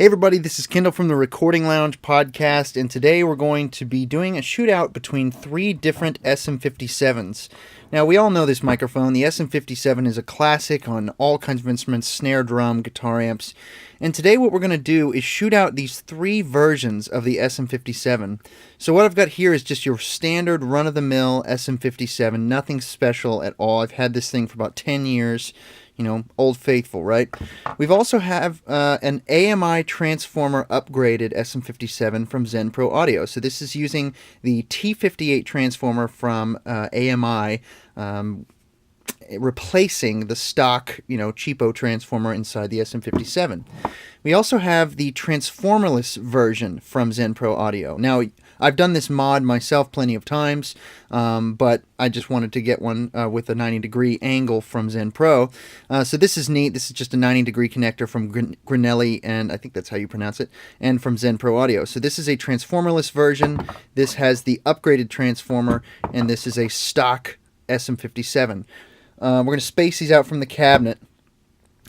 Hey everybody, this is Kendall from the Recording Lounge podcast, and today we're going to be doing a shootout between three different SM57s. Now, we all know this microphone. The SM57 is a classic on all kinds of instruments, snare drum, guitar amps, and today what we're going to do is shoot out these three versions of the SM57. So what I've got here is just your standard run-of-the-mill SM57, nothing special at all. I've had this thing for about 10 years. You know, old faithful, right? We've also have an AMI transformer upgraded SM57 from ZenPro Audio. So this is using the T58 transformer from AMI, replacing the stock, cheapo transformer inside the SM57. We also have the Transformerless version from ZenPro Audio. Now, I've done this mod myself plenty of times, but I just wanted to get one with a 90-degree angle from ZenPro. So this is neat. This is just a 90-degree connector from Grinelli, and I think that's how you pronounce it, and from ZenPro Audio. So this is a Transformerless version. This has the upgraded transformer, and this is a stock SM57. We're going to space these out from the cabinet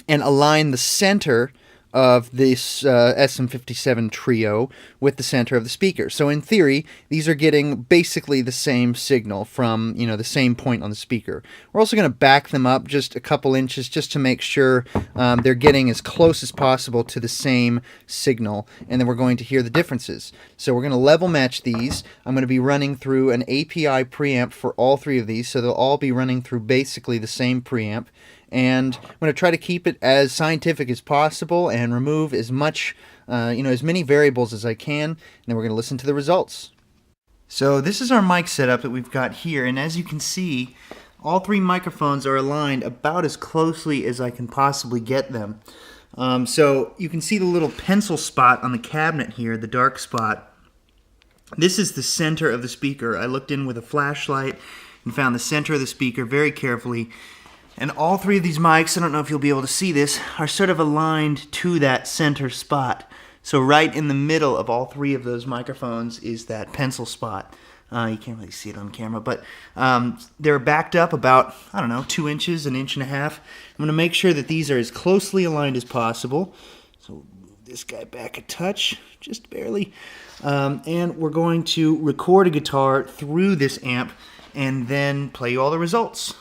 and align the center of this SM57 trio with the center of the speaker. So in theory, these are getting basically the same signal from, the same point on the speaker. We're also going to back them up just a couple inches just to make sure they're getting as close as possible to the same signal, and then we're going to hear the differences. So we're going to level match these. I'm going to be running through an API preamp for all three of these, so they'll all be running through basically the same preamp. And I'm going to try to keep it as scientific as possible and remove as much, as many variables as I can. And then we're going to listen to the results. So this is our mic setup that we've got here. And as you can see, all three microphones are aligned about as closely as I can possibly get them. So you can see the little pencil spot on the cabinet here, the dark spot. This is the center of the speaker. I looked in with a flashlight and found the center of the speaker very carefully. And all three of these mics, I don't know if you'll be able to see this, are sort of aligned to that center spot. So right in the middle of all three of those microphones is that pencil spot. You can't really see it on camera, but they're backed up about, 2 inches, an inch and a half. I'm going to make sure that these are as closely aligned as possible. So move this guy back a touch, just barely. And we're going to record a guitar through this amp and then play you all the results.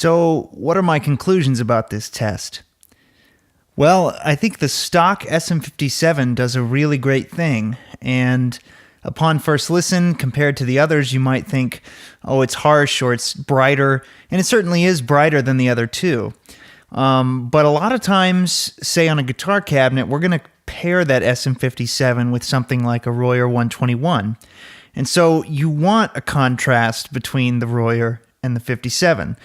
So, what are my conclusions about this test? Well, I think the stock SM57 does a really great thing, and upon first listen, compared to the others, you might think, oh, it's harsh or it's brighter, and it certainly is brighter than the other two. But a lot of times, say on a guitar cabinet, we're going to pair that SM57 with something like a Royer 121. And so you want a contrast between the Royer and the 57.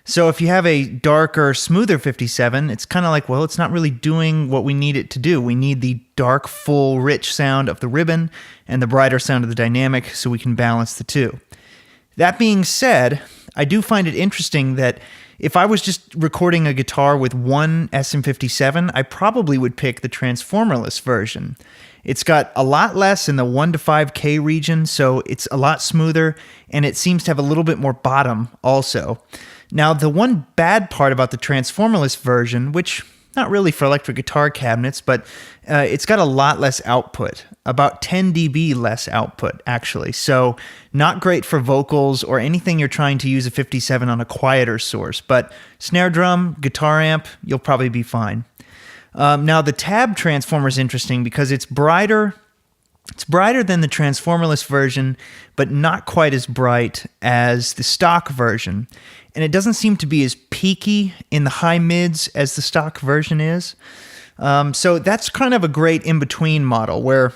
So if you have a darker, smoother 57, it's kind of like, well, it's not really doing what we need it to do. We need the dark, full, rich sound of the ribbon and the brighter sound of the dynamic so we can balance the two. That being said, I do find it interesting that if I was just recording a guitar with one SM57, I probably would pick the Transformerless version. It's got a lot less in the 1 to 5K region, so it's a lot smoother, and it seems to have a little bit more bottom also. Now, the one bad part about the Transformerless version, which not really for electric guitar cabinets, but it's got a lot less output, about 10 dB less output, actually. So not great for vocals or anything you're trying to use a 57 on a quieter source, but snare drum, guitar amp, you'll probably be fine. Now, the tab transformer is interesting because it's brighter. It's brighter than the Transformerless version, but not quite as bright as the stock version. And it doesn't seem to be as peaky in the high mids as the stock version is. So that's kind of a great in-between model where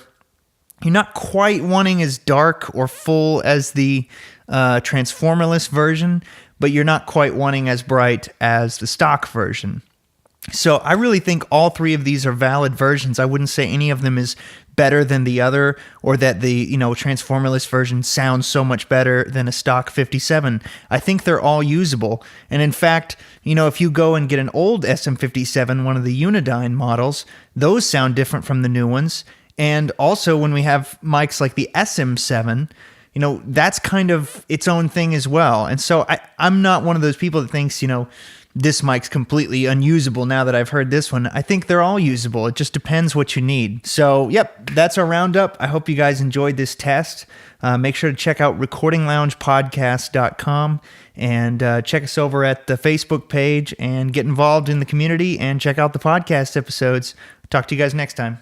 you're not quite wanting as dark or full as the Transformerless version, but you're not quite wanting as bright as the stock version. So I really think all three of these are valid versions. I wouldn't say any of them is better than the other, or that the Transformerless version sounds so much better than a stock 57. I think they're all usable. And in fact, if you go and get an old SM57, one of the Unidyne models, those sound different from the new ones. And also when we have mics like the SM7, that's kind of its own thing as well. And so I'm not one of those people that thinks, this mic's completely unusable now that I've heard this one. I think they're all usable. It just depends what you need. So, yep, that's our roundup. I hope you guys enjoyed this test. Make sure to check out recordingloungepodcast.com and check us over at the Facebook page and get involved in the community and check out the podcast episodes. Talk to you guys next time.